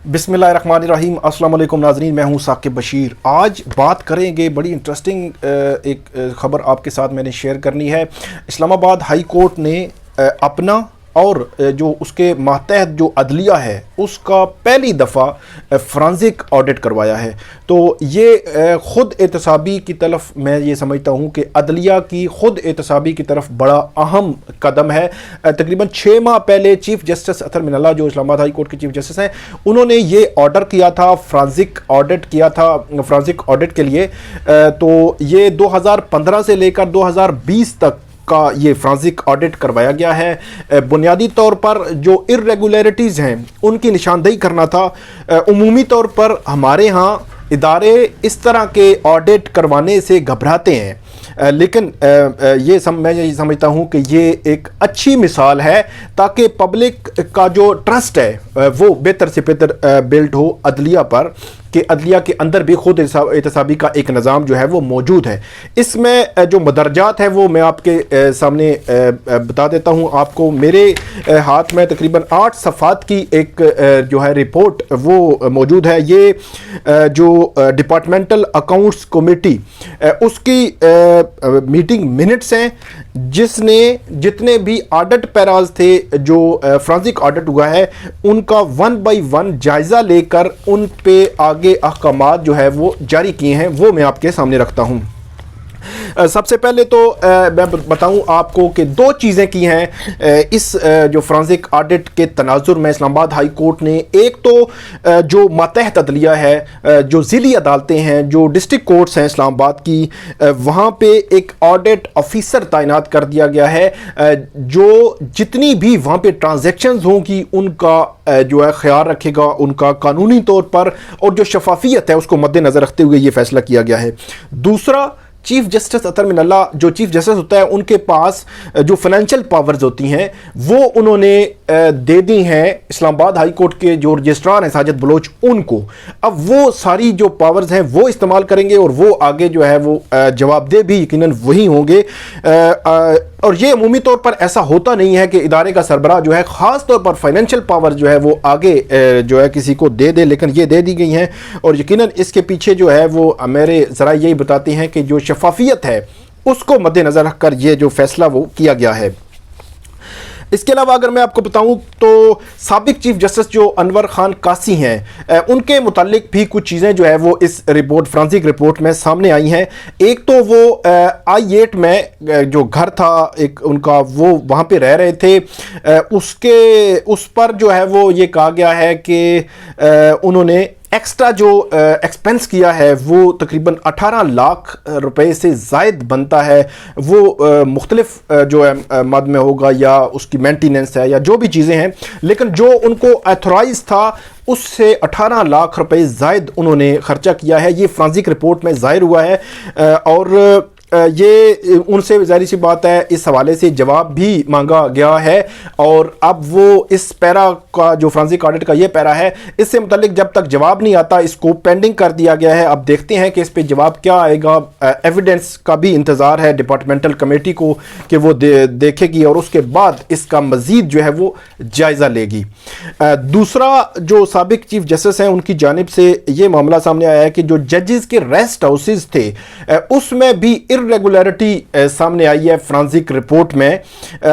बिस्मिल्लाहिर्रहमानिर्रहीम। अस्सलाम वालेकुम नाज़रीन, मैं हूं साकिब बशीर। आज बात करेंगे, बड़ी इंटरेस्टिंग एक ख़बर आपके साथ मैंने शेयर करनी है। इस्लामाबाद हाई कोर्ट ने अपना और जो उसके मातहत जो अदलिया है उसका पहली दफ़ा फ्रांसिक ऑडिट करवाया है। तो ये ख़ुद एहतसाबी की तरफ, मैं ये समझता हूँ कि अदलिया की ख़ुद एहतसाबी की तरफ बड़ा अहम कदम है। तकरीबन 6 माह पहले चीफ़ जस्टिस अतर मिनल्ला, जो इस्लामाबाद हाई कोर्ट के चीफ़ जस्टिस हैं, उन्होंने ये ऑर्डर किया था, फ्रांसिक ऑडिट किया था, फ्रांसिक ऑडिट के लिए। तो ये 2015 से लेकर 2020 तक का ये फ्रांसिक ऑडिट करवाया गया है। बुनियादी तौर पर जो इर्रेगुलरिटीज़ हैं उनकी निशानदेही करना था। उमूमी तौर पर हमारे यहाँ इदारे इस तरह के ऑडिट करवाने से घबराते हैं, लेकिन मैं ये समझता हूँ कि ये एक अच्छी मिसाल है ताकि पब्लिक का जो ट्रस्ट है वो बेहतर से बेहतर बिल्ड हो अदलिया पर, कि अदलिया के अंदर भी खुद एहतसाबी का एक निज़ाम जो है वो मौजूद है। इसमें जो मदरजात है वो मैं आपके सामने बता देता हूँ। आपको मेरे हाथ में तकरीबन 8 सफ़ात की एक जो है रिपोर्ट वो मौजूद है। ये जो डिपार्टमेंटल अकाउंट्स कमेटी उसकी मीटिंग मिनट्स हैं, जिसने जितने भी ऑडिट पैराज थे जो फ्रांसिक ऑडिट हुआ है उनका 1 बाय 1 जायज़ा लेकर उन पे आगे अहकामात जो है वो जारी किए हैं, वो मैं आपके सामने रखता हूँ। सबसे पहले तो मैं बताऊं आपको कि 2 चीज़ें की हैं इस जो फ्रांसिक ऑडिट के तनाजुर में इस्लामाबाद हाई कोर्ट ने। एक तो जो मातहत अदलिया है, जो ज़िली अदालतें हैं, जो डिस्ट्रिक्ट कोर्ट्स हैं इस्लामाबाद की, वहाँ पे एक ऑडिट ऑफिसर तैनात कर दिया गया है, जो जितनी भी वहाँ पे ट्रांजैक्शंस होंगी उनका जो है ख्याल रखेगा, उनका कानूनी तौर पर, और जो शफाफियत है उसको मद्देनज़र रखते हुए ये फैसला किया गया है। दूसरा, चीफ जस्टिस अतर मिनल्ला जो चीफ जस्टिस होता है उनके पास जो फाइनेंशियल पावर्स होती हैं वो उन्होंने दे दी हैं इस्लामाबाद हाई कोर्ट के जो रजिस्ट्रार हैं साजिद बलोच उनको। अब वो सारी जो पावर्स हैं वो इस्तेमाल करेंगे और वो आगे जो है वो जवाबदेह भी यकीनन वही होंगे। और ये अमूमी तौर पर ऐसा होता नहीं है कि इदारे का सरबराह जो है ख़ास तौर पर फाइनेंशियल पावर जो है वो आगे जो है किसी को दे दे, लेकिन ये दे दी गई हैं। और यकीनन इसके पीछे जो है वो मेरे ज़रा यही बताते हैं कि जो शफाफियत है उसको मद्देनज़र रखकर ये जो फैसला वो किया गया है। इसके अलावा अगर मैं आपको बताऊं तो साबिक चीफ जस्टिस जो अनवर खान कासी हैं उनके मुतालिक भी कुछ चीज़ें जो है वो इस रिपोर्ट फ्रांसिक रिपोर्ट में सामने आई हैं। एक तो वो I-8 में जो घर था एक उनका, वो वहाँ पे रह रहे थे, उस पर जो है वो ये कहा गया है कि उन्होंने एक्स्ट्रा जो एक्सपेंस किया है वो तकरीबन 18 लाख रुपए से ज़ायद बनता है। वो मुख्तलिफ जो है मद में होगा या उसकी मेंटेनेंस है या जो भी चीज़ें हैं, लेकिन जो उनको ऑथराइज था उससे 18 लाख रुपए ज़ायद उन्होंने ख़र्चा किया है। ये फ्रांसिक रिपोर्ट में ज़ाहिर हुआ है और ये उनसे ज़ाहिर सी बात है इस हवाले से जवाब भी मांगा गया है। और अब वो इस पैरा का जो फ्रांसिक ऑडिट का ये पैरा है, इससे मुतालिक जब तक जवाब नहीं आता इसको पेंडिंग कर दिया गया है। अब देखते हैं कि इस पे जवाब क्या आएगा। एविडेंस का भी इंतज़ार है डिपार्टमेंटल कमेटी को कि वो देखेगी और उसके बाद इसका मज़ीद जो है वो जायज़ा लेगी। दूसरा, जो साबिक चीफ जस्टिस हैं उनकी जानिब से ये मामला सामने आया है कि जो जजेस के रेस्ट हाउसेस थे उसमें भी इर्रेगुलरिटी सामने आई है फ्रांसिक रिपोर्ट में,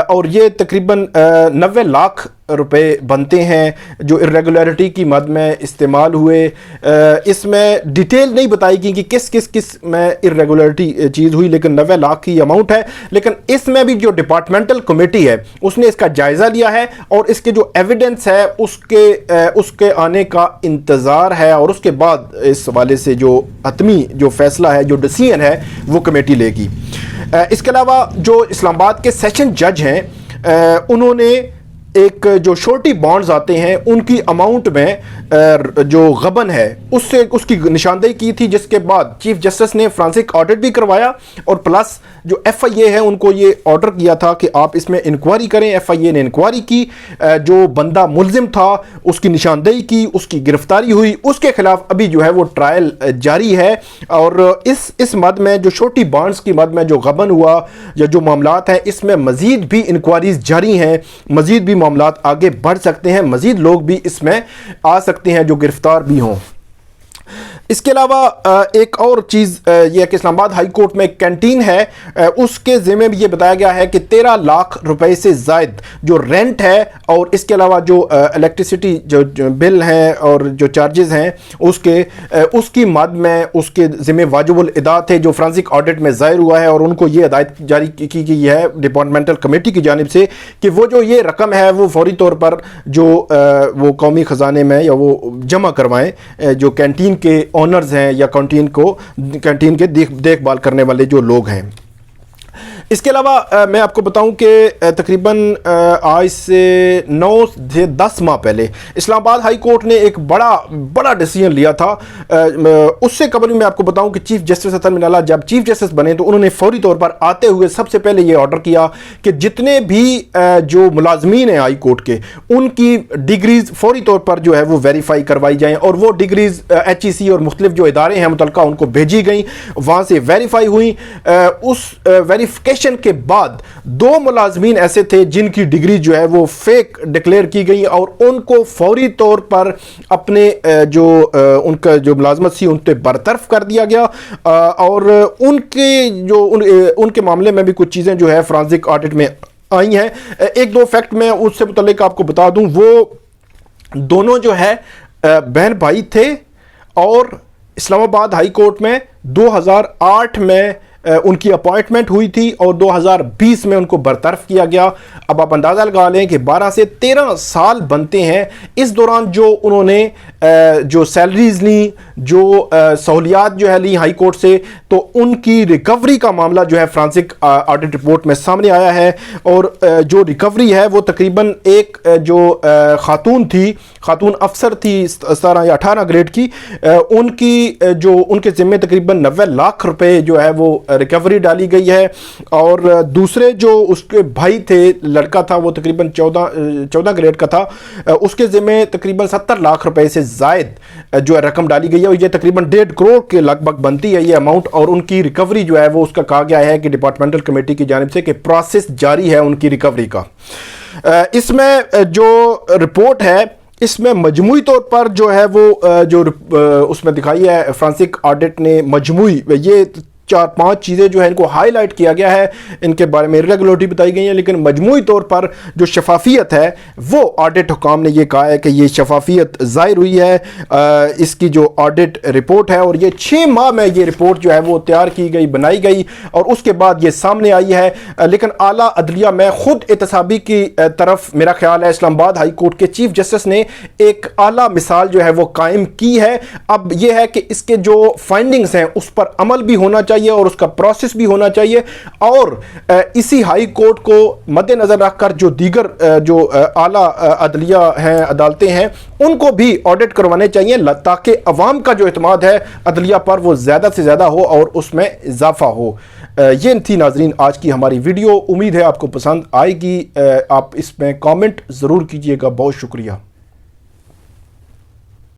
और ये तकरीबन 90 लाख रुपए बनते हैं जो इर्रेगुलरिटी की मद में इस्तेमाल हुए। इसमें डिटेल नहीं बताई गई कि किस में इर्रेगुलरिटी चीज़ हुई, लेकिन 90 लाख की अमाउंट है। लेकिन इसमें भी जो डिपार्टमेंटल कमेटी है उसने इसका जायज़ा लिया है और इसके जो एविडेंस है उसके आने का इंतज़ार है, और उसके बाद इस हवाले से जो हतमी जो फैसला है, जो डिसीजन है, वो कमेटी लेगी। इसके अलावा जो इस्लामाबाद के सेशन जज हैं उन्होंने एक जो शोर्टी बॉन्ड्स आते हैं उनकी अमाउंट में जो गबन है उसकी निशानदेही की थी, जिसके बाद चीफ जस्टिस ने फ्रांसिक ऑडिट भी करवाया और प्लस जो FIA है उनको ये ऑर्डर किया था कि आप इसमें इंक्वायरी करें। FIA ने इंक्वायरी की, जो बंदा मुल्जिम था उसकी निशानदेही की, उसकी गिरफ्तारी हुई, उसके खिलाफ अभी जो है वो ट्रायल जारी है। और इस मद में जो छोटी बॉन्ड्स की मद में जो गबन हुआ या जो मामलात हैं इसमें मज़ीद भी इंक्वायरीज जारी हैं, मज़ीद भी معاملات آگے بڑھ سکتے ہیں، مزید لوگ بھی اس میں آ سکتے ہیں جو گرفتار بھی ہوں۔ اس کے علاوہ ایک اور چیز یہ ہے کہ اسلام آباد ہائی کورٹ میں ایک کینٹین ہے، اس کے ذمے بھی یہ بتایا گیا ہے کہ 13 لاکھ روپے سے زائد جو رینٹ ہے اور اس کے علاوہ جو الیکٹریسٹی جو بل ہیں اور جو چارجز ہیں اس کی مد میں اس کے ذمے واجب الادا تھے، جو فرانسک آڈٹ میں ظاہر ہوا ہے، اور ان کو یہ ہدایت جاری کی گئی ہے ڈپارٹمنٹل کمیٹی کی جانب سے کہ وہ جو یہ رقم ہے وہ فوری طور پر جو وہ قومی خزانے میں یا وہ جمع کروائیں، جو کینٹین کے اونرز ہیں یا کینٹین کے دیکھ بھال کرنے والے جو لوگ ہیں۔ اس کے علاوہ میں آپ کو بتاؤں کہ تقریباً آج سے 9 سے 10 ماہ پہلے اسلام آباد ہائی کورٹ نے ایک بڑا ڈیسیجن لیا تھا۔ اس سے قبل میں آپ کو بتاؤں کہ چیف جسٹس اطہر من اللہ جب چیف جسٹس بنے تو انہوں نے فوری طور پر آتے ہوئے سب سے پہلے یہ آرڈر کیا کہ جتنے بھی جو ملازمین ہیں ہائی کورٹ کے ان کی ڈگریز فوری طور پر جو ہے وہ ویریفائی کروائی جائیں، اور وہ ڈگریز HEC اور مختلف جو ادارے ہیں متعلقہ ان کو بھیجی گئیں، وہاں سے ویریفائی ہوئیں۔ اس ویریفیکیشن کے بعد 2 ملازمین ایسے تھے جن کی ڈگری جو ہے وہ فیک ڈکلیئر کی گئی، اور ان کو فوری طور پر اپنے جو ان کا جو ملازمت تھی ان پہ برطرف کر دیا گیا، اور ان کے معاملے میں بھی کچھ چیزیں جو ہے فرانسک آڈٹ میں آئی ہیں۔ 1-2 فیکٹ میں اس سے متعلق آپ کو بتا دوں، وہ دونوں جو ہے بہن بھائی تھے، اور اسلام آباد ہائی کورٹ میں 2008 میں ان کی اپوائنٹمنٹ ہوئی تھی اور 2020 میں ان کو برطرف کیا گیا۔ اب آپ اندازہ لگا لیں کہ 12 سے 13 سال بنتے ہیں، اس دوران جو انہوں نے جو سیلریز لیں، جو سہولیات جو ہے لیں ہائی کورٹ سے، تو ان کی ریکوری کا معاملہ جو ہے فرانسک آڈٹ رپورٹ میں سامنے آیا ہے، اور جو ریکوری ہے وہ تقریباً ایک جو خاتون افسر تھی 17 یا 18 گریڈ کی، ان کے ذمے تقریباً 90 لاکھ روپے جو ہے وہ ریکوری ڈالی گئی ہے، اور دوسرے جو اس کے بھائی تھے، لڑکا تھا، وہ تقریباً 14 گریڈ کا تھا، اس کے ذمے تقریباً 70 لاکھ روپے سے زائد جو ہے رقم ڈالی گئی ہے، اور یہ تقریباً 1.5 کروڑ کے لگ بھگ بنتی ہے یہ اماؤنٹ، اور ان کی ریکوری جو ہے وہ اس کا کہا گیا ہے کہ ڈپارٹمنٹل کمیٹی کی جانب سے کہ پروسیس جاری ہے ان کی ریکوری کا۔ اس میں جو رپورٹ ہے اس میں مجموعی طور پر جو ہے وہ جو اس میں دکھائی ہے فرانسک آڈٹ نے مجموعی یہ 4-5 چیزیں جو ہیں ان کو ہائی لائٹ کیا گیا ہے، ان کے بارے میں ریگولرٹی بتائی گئی ہیں، لیکن مجموعی طور پر جو شفافیت ہے وہ آڈٹ حکام نے یہ کہا ہے کہ یہ شفافیت ظاہر ہوئی ہے۔ اس کی جو آڈٹ رپورٹ ہے، اور یہ 6 ماہ میں یہ رپورٹ جو ہے وہ تیار کی گئی، بنائی گئی، اور اس کے بعد یہ سامنے آئی ہے، لیکن اعلیٰ عدلیہ میں خود احتسابی کی طرف میرا خیال ہے اسلام آباد ہائی کورٹ کے چیف جسٹس نے ایک اعلیٰ مثال جو ہے وہ قائم کی ہے۔ اب یہ ہے کہ اس کے جو فائنڈنگز ہیں اس پر عمل بھی ہونا چاہیے اور اس کا پروسیس بھی ہونا چاہیے، اور اسی ہائی کورٹ کو مد نظر رکھ کر جو دیگر جو اعلیٰ عدلیہ ہیں، عدالتیں ہیں، ان کو بھی آڈٹ کروانے چاہیے تاکہ عوام کا جو اعتماد ہے عدلیہ پر وہ زیادہ سے زیادہ ہو اور اس میں اضافہ ہو۔ یہ تھی ناظرین آج کی ہماری ویڈیو، امید ہے آپ کو پسند آئے گی۔ آپ اس میں کامنٹ ضرور کیجیے گا۔ بہت شکریہ۔